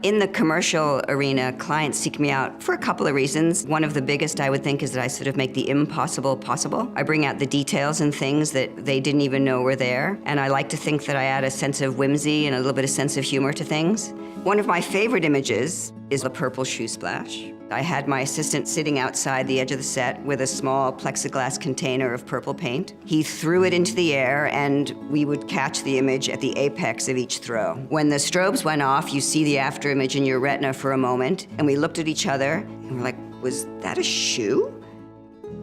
In the commercial arena, clients seek me out for a couple of reasons. One of the biggest, I would think, is that I sort of make the impossible possible. I bring out the details and things that they didn't even know were there. And I like to think that I add a sense of whimsy and a little bit of sense of humor to things. One of my favorite images is a purple shoe splash. I had my assistant sitting outside the edge of the set with a small plexiglass container of purple paint. He threw it into the air and we would catch the image at the apex of each throw. When the strobes went off, you see the after image in your retina for a moment, and we looked at each other and we're like, was that a shoe?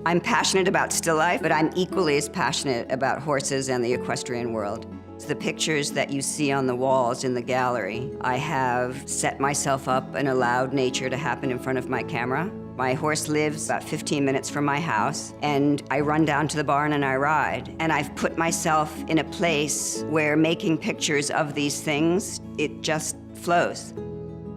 I'm passionate about still life, but I'm equally as passionate about horses and the equestrian world. The pictures that you see on the walls in the gallery, I have set myself up and allowed nature to happen in front of my camera. My horse lives about 15 minutes from my house, and I run down to the barn and I ride. And I've put myself in a place where making pictures of these things, it just flows.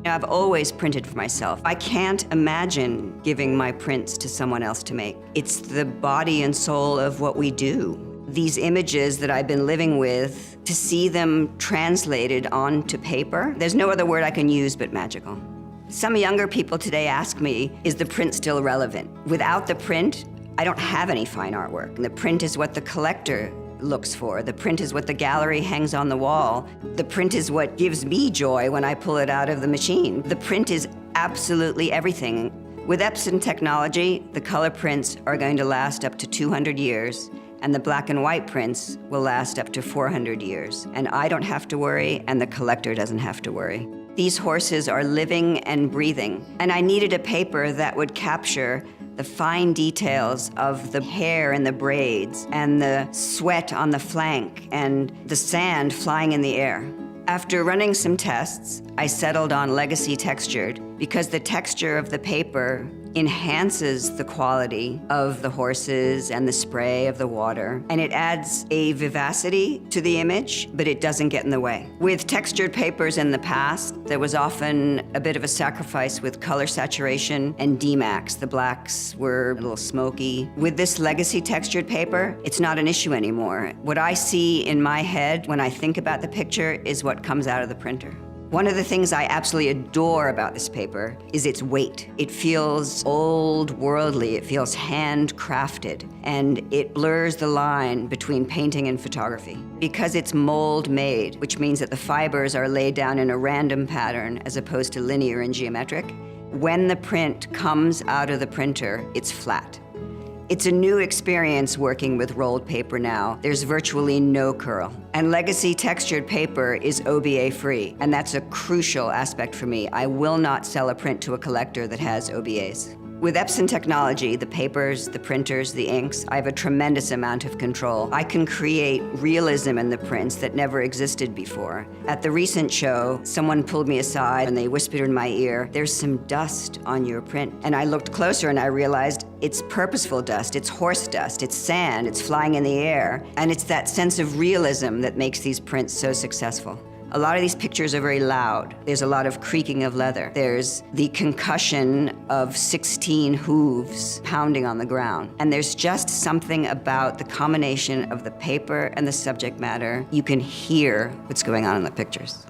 I've always printed for myself. I can't imagine giving my prints to someone else to make. It's the body and soul of what we do. These images that I've been living with, to see them translated onto paper, there's no other word I can use but magical. Some younger people today ask me, is the print still relevant? Without the print, I don't have any fine artwork. And the print is what the collector looks for. The print is what the gallery hangs on the wall. The print is what gives me joy when I pull it out of the machine. The print is absolutely everything. With Epson technology, the color prints are going to last up to 200 years. And the black and white prints will last up to 400 years. And I don't have to worry, and the collector doesn't have to worry. These horses are living and breathing. And I needed a paper that would capture the fine details of the hair and the braids, and the sweat on the flank, and the sand flying in the air. After running some tests, I settled on legacy textured because the texture of the paper enhances the quality of the horses and the spray of the water. And it adds a vivacity to the image, but it doesn't get in the way. With textured papers in the past, there was often a bit of a sacrifice with color saturation and demax. The blacks were a little smoky. With this legacy textured paper, it's not an issue anymore. What I see in my head when I think about the picture is what comes out of the printer. One of the things I absolutely adore about this paper is its weight. It feels old worldly, it feels handcrafted, and it blurs the line between painting and photography. Because it's mold made, which means that the fibers are laid down in a random pattern as opposed to linear and geometric, when the print comes out of the printer, it's flat. It's a new experience working with rolled paper now. There's virtually no curl. And legacy textured paper is OBA free, and that's a crucial aspect for me. I will not sell a print to a collector that has OBAs. With Epson technology, the papers, the printers, the inks, I have a tremendous amount of control. I can create realism in the prints that never existed before. At the recent show, someone pulled me aside and they whispered in my ear, "There's some dust on your print." And I looked closer and I realized it's purposeful dust, it's horse dust, it's sand, it's flying in the air. And it's that sense of realism that makes these prints so successful. A lot of these pictures are very loud. There's a lot of creaking of leather. There's the concussion of 16 hooves pounding on the ground. And there's just something about the combination of the paper and the subject matter. You can hear what's going on in the pictures.